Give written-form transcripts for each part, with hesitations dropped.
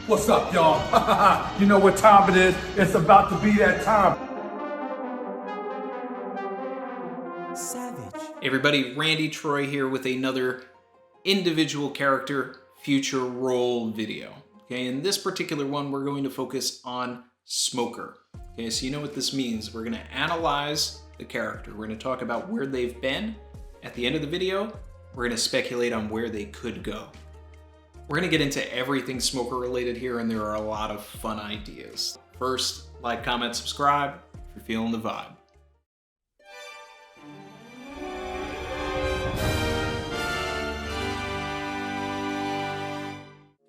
What's up, y'all? You know what time it is? It's about to be that time. Savage. Hey everybody, Randy Troy here with another individual character future role video. Okay, in this particular one, we're going to focus on Smoker. Okay, so you know what this means. We're going to analyze the character. We're going to talk about where they've been. At the end of the video, we're going to speculate on where they could go. We're going to get into everything Smoker related here, and there are a lot of fun ideas. First, like, comment, subscribe if you're feeling the vibe.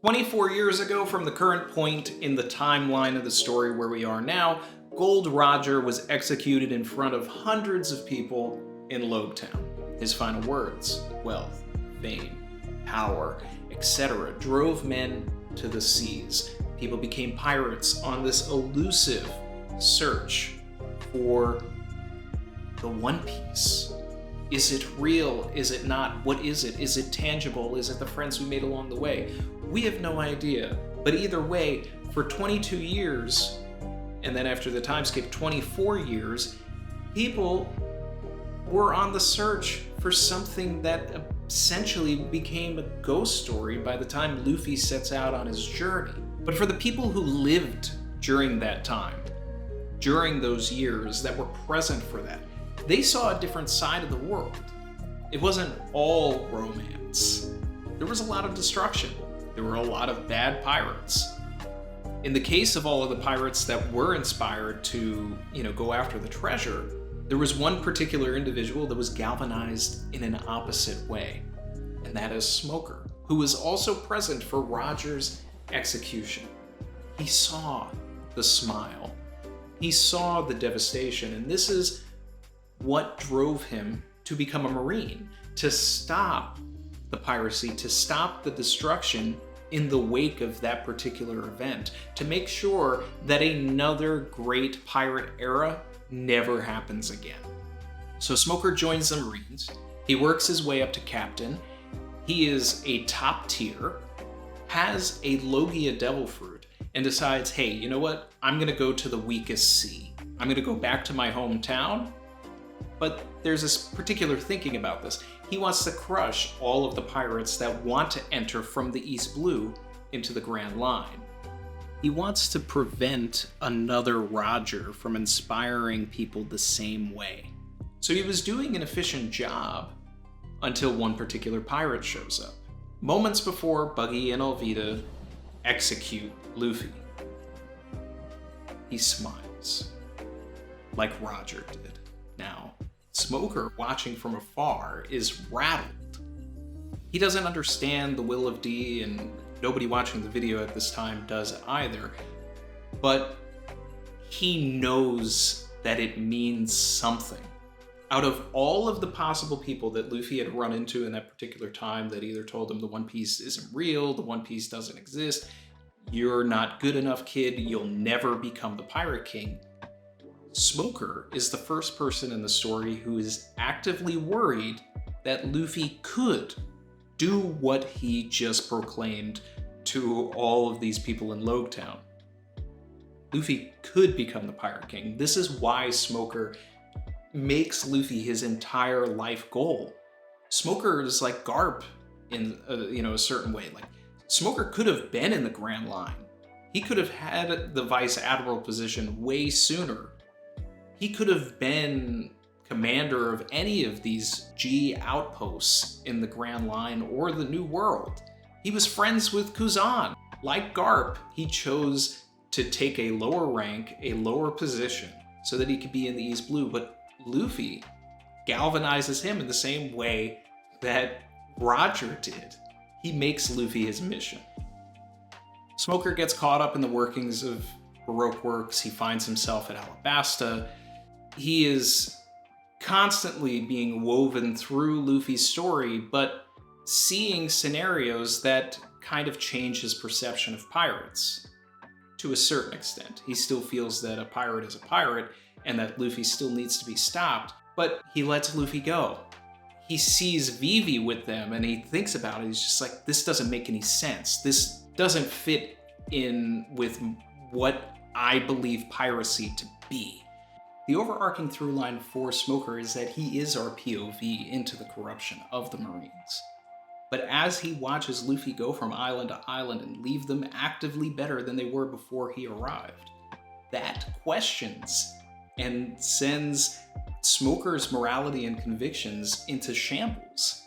"24 years ago from the current point in the timeline of the story where we are now, Gold Roger was executed in front of hundreds of people in Loguetown. His final words, wealth, fame, power, etc. drove men to the seas. People became pirates on this elusive search for the One Piece. Is it real? Is it not? What is it? Is it tangible? Is it the friends we made along the way? We have no idea. But either way, for 22 years, and then after the time skip, 24 years, people were on the search for something that essentially became a ghost story by the time Luffy sets out on his journey. But for the people who lived during that time, during those years that were present for that, they saw a different side of the world. It wasn't all romance. There was a lot of destruction. There were a lot of bad pirates. In the case of all of the pirates that were inspired to, go after the treasure, there was one particular individual that was galvanized in an opposite way, and that is Smoker, who was also present for Roger's execution. He saw the smile. He saw the devastation, and this is what drove him to become a Marine, to stop the piracy, to stop the destruction in the wake of that particular event, to make sure that another great pirate era never happens again. So Smoker joins the Marines. He works his way up to captain. He is a top tier, has a Logia devil fruit, and decides, hey, you know what? I'm gonna go to the weakest sea. I'm gonna go back to my hometown. But there's this particular thinking about this. He wants to crush all of the pirates that want to enter from the East Blue into the Grand Line. He wants to prevent another Roger from inspiring people the same way. So he was doing an efficient job until one particular pirate shows up, moments before Buggy and Alvida execute Luffy. He smiles, like Roger did. Now, Smoker, watching from afar, is rattled. He doesn't understand the will of D, and nobody watching the video at this time does either, but he knows that it means something. Out of all of the possible people that Luffy had run into in that particular time that either told him the One Piece isn't real, the One Piece doesn't exist, you're not good enough, kid, you'll never become the Pirate King, Smoker is the first person in the story who is actively worried that Luffy could do what he just proclaimed to all of these people in Loguetown. Luffy could become the Pirate King. This is why Smoker makes Luffy his entire life goal. Smoker is like Garp in a certain way. Like, Smoker could have been in the Grand Line. He could have had the Vice Admiral position way sooner. He could have been commander of any of these G outposts in the Grand Line or the New World. He was friends with Kuzan. Like Garp, he chose to take a lower rank, a lower position, so that he could be in the East Blue. But Luffy galvanizes him in the same way that Roger did. He makes Luffy his mission. Smoker gets caught up in the workings of Baroque Works. He finds himself at Alabasta. He is constantly being woven through Luffy's story, but seeing scenarios that kind of change his perception of pirates. To a certain extent. He still feels that a pirate is a pirate and that Luffy still needs to be stopped, but he lets Luffy go. He sees Vivi with them and he thinks about it. He's just like, this doesn't make any sense. This doesn't fit in with what I believe piracy to be. The overarching through line for Smoker is that he is our POV into the corruption of the Marines. But as he watches Luffy go from island to island and leave them actively better than they were before he arrived, that questions and sends Smoker's morality and convictions into shambles.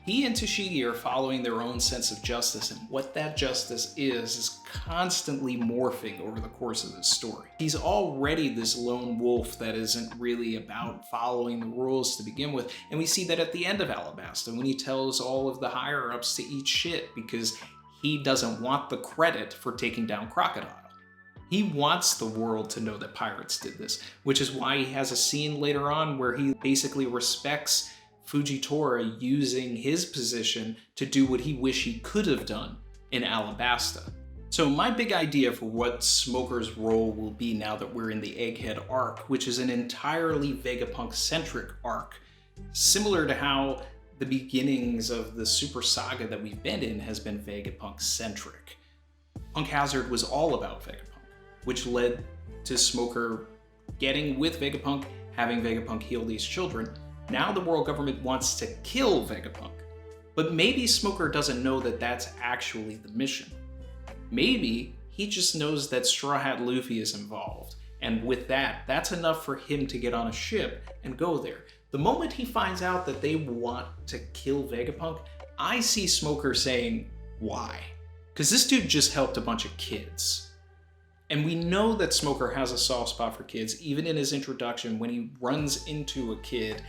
He and Tashigi are following their own sense of justice, and what that justice is constantly morphing over the course of this story. He's already this lone wolf that isn't really about following the rules to begin with, and we see that at the end of Alabasta when he tells all of the higher-ups to eat shit because he doesn't want the credit for taking down Crocodile. He wants the world to know that pirates did this, which is why he has a scene later on where he basically respects Fujitora using his position to do what he wished he could have done in Alabasta. So my big idea for what Smoker's role will be now that we're in the Egghead arc, which is an entirely Vegapunk-centric arc, similar to how the beginnings of the Super Saga that we've been in has been Vegapunk-centric. Punk Hazard was all about Vegapunk, which led to Smoker getting with Vegapunk, having Vegapunk heal these children. Now the world government wants to kill Vegapunk, but maybe Smoker doesn't know that that's actually the mission. Maybe he just knows that Straw Hat Luffy is involved, and with that, that's enough for him to get on a ship and go there. The moment he finds out that they want to kill Vegapunk, I see Smoker saying, why? Because this dude just helped a bunch of kids. And we know that Smoker has a soft spot for kids, even in his introduction when he runs into a kid.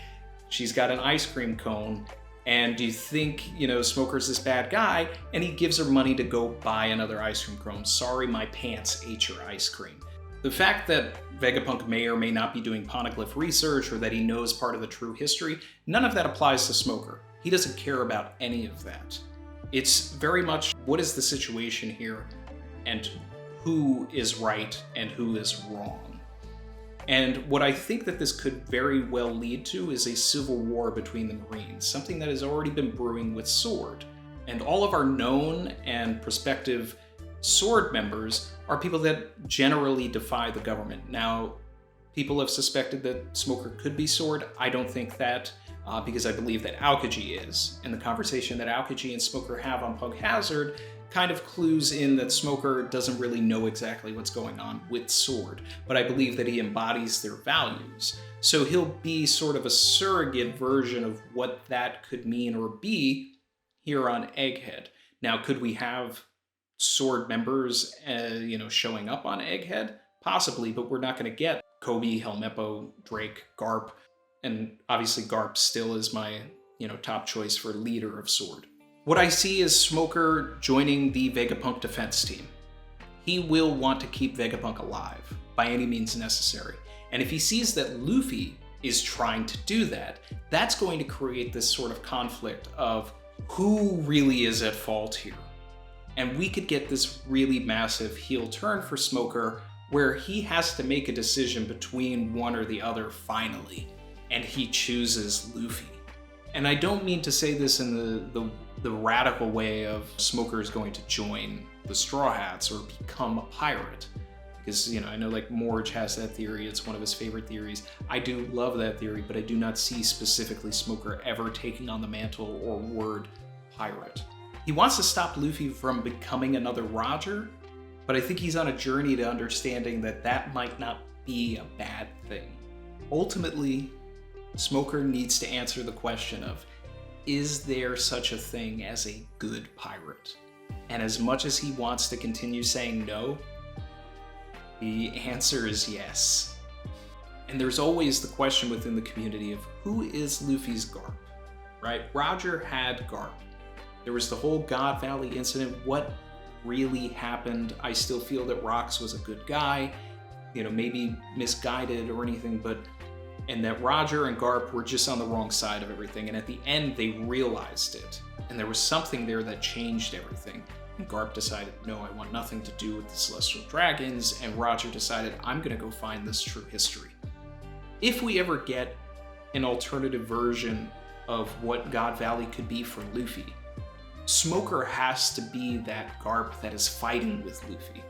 She's got an ice cream cone, and you think, Smoker's this bad guy, and he gives her money to go buy another ice cream cone. Sorry, my pants ate your ice cream. The fact that Vegapunk may or may not be doing poneglyph research or that he knows part of the true history, none of that applies to Smoker. He doesn't care about any of that. It's very much, what is the situation here, and who is right and who is wrong. And what I think that this could very well lead to is a civil war between the Marines, something that has already been brewing with Sword. And all of our known and prospective Sword members are people that generally defy the government. Now, people have suspected that Smoker could be Sword. I don't think that, because I believe that Aokiji is. And the conversation that Aokiji and Smoker have on Punk Hazard kind of clues in that Smoker doesn't really know exactly what's going on with Sword, but I believe that he embodies their values. So he'll be sort of a surrogate version of what that could mean or be here on Egghead. Now, could we have Sword members, showing up on Egghead? Possibly, but we're not going to get Kobe, Helmeppo, Drake, Garp, and obviously Garp still is my, top choice for leader of Sword. What I see is Smoker joining the Vegapunk defense team. He will want to keep Vegapunk alive by any means necessary. And if he sees that Luffy is trying to do that, that's going to create this sort of conflict of who really is at fault here. And we could get this really massive heel turn for Smoker where he has to make a decision between one or the other finally, and he chooses Luffy. And I don't mean to say this in the radical way of Smoker is going to join the Straw Hats or become a pirate. Because, I know Morge has that theory, it's one of his favorite theories. I do love that theory, but I do not see specifically Smoker ever taking on the mantle or word pirate. He wants to stop Luffy from becoming another Roger, but I think he's on a journey to understanding that that might not be a bad thing. Ultimately, Smoker needs to answer the question of, is there such a thing as a good pirate? And as much as he wants to continue saying no, the answer is yes. And there's always the question within the community of who is Luffy's Garp, right? Roger had Garp. There was the whole God Valley incident. What really happened? I still feel that Rox was a good guy, maybe misguided or anything, and that Roger and Garp were just on the wrong side of everything. And at the end, they realized it. And there was something there that changed everything. And Garp decided, no, I want nothing to do with the Celestial Dragons. And Roger decided, I'm going to go find this true history. If we ever get an alternative version of what God Valley could be for Luffy, Smoker has to be that Garp that is fighting with Luffy.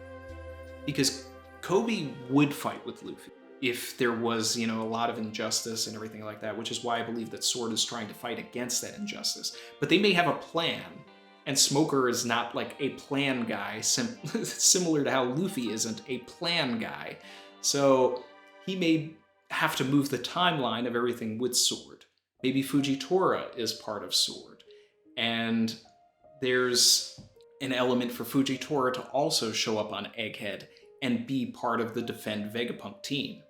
Because Kobe would fight with Luffy if there was, a lot of injustice and everything like that, which is why I believe that Sword is trying to fight against that injustice. But they may have a plan, and Smoker is not like a plan guy, similar to how Luffy isn't a plan guy. So he may have to move the timeline of everything with Sword. Maybe Fujitora is part of Sword. And there's an element for Fujitora to also show up on Egghead and be part of the Defend Vegapunk team.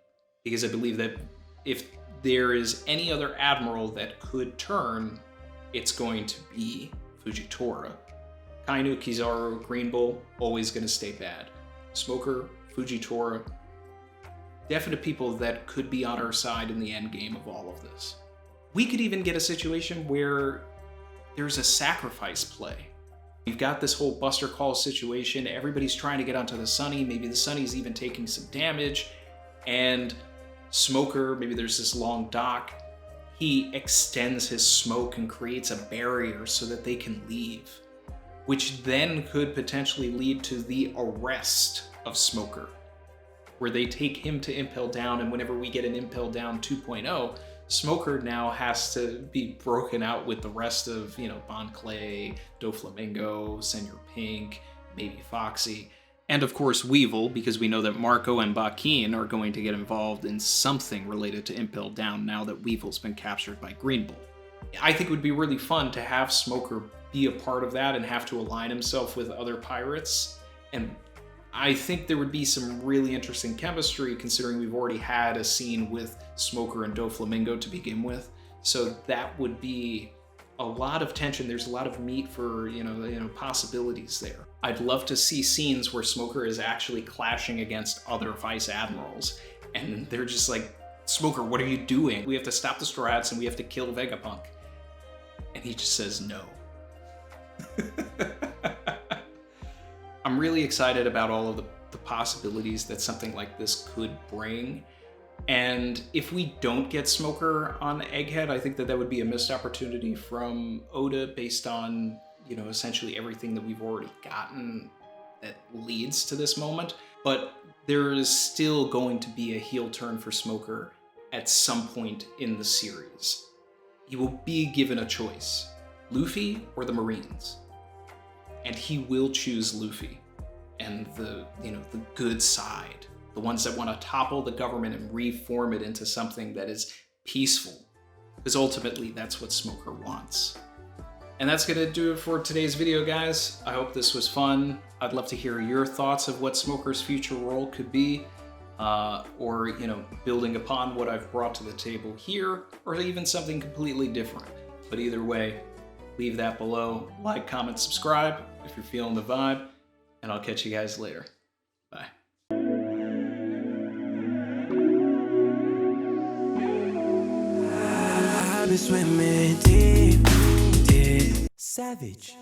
Because I believe that if there is any other admiral that could turn, it's going to be Fujitora. Kainu, Kizaru, Green Bull, always going to stay bad. Smoker, Fujitora, definite people that could be on our side in the end game of all of this. We could even get a situation where there's a sacrifice play. We've got this whole Buster Call situation. Everybody's trying to get onto the Sunny. Maybe the Sunny's even taking some damage. And Smoker, maybe there's this long dock. He extends his smoke and creates a barrier so that they can leave, which then could potentially lead to the arrest of Smoker, where they take him to Impel Down. And whenever we get an Impel Down 2.0, Smoker now has to be broken out with the rest of, Bon Clay, Doflamingo, Senor Pink, maybe Foxy, and of course Weevil, because we know that Marco and Bakin are going to get involved in something related to Impel Down now that Weevil's been captured by Green Bull. I think it would be really fun to have Smoker be a part of that and have to align himself with other pirates. And I think there would be some really interesting chemistry, considering we've already had a scene with Smoker and Doflamingo to begin with. So that would be a lot of tension. There's a lot of meat for, possibilities there. I'd love to see scenes where Smoker is actually clashing against other vice admirals, and they're just like, Smoker, what are you doing? We have to stop the Straw Hats and we have to kill Vegapunk. And he just says no. I'm really excited about all of the possibilities that something like this could bring. And if we don't get Smoker on Egghead, I think that would be a missed opportunity from Oda based on, essentially everything that we've already gotten that leads to this moment. But there is still going to be a heel turn for Smoker at some point in the series. He will be given a choice, Luffy or the Marines. And he will choose Luffy and the good side, the ones that want to topple the government and reform it into something that is peaceful, because ultimately that's what Smoker wants. And that's gonna do it for today's video, guys. I hope this was fun. I'd love to hear your thoughts of what Smoker's future role could be, or building upon what I've brought to the table here, or even something completely different. But either way, leave that below. Like, comment, subscribe if you're feeling the vibe, and I'll catch you guys later. Bye. I've been swimming deep, deep. Savage.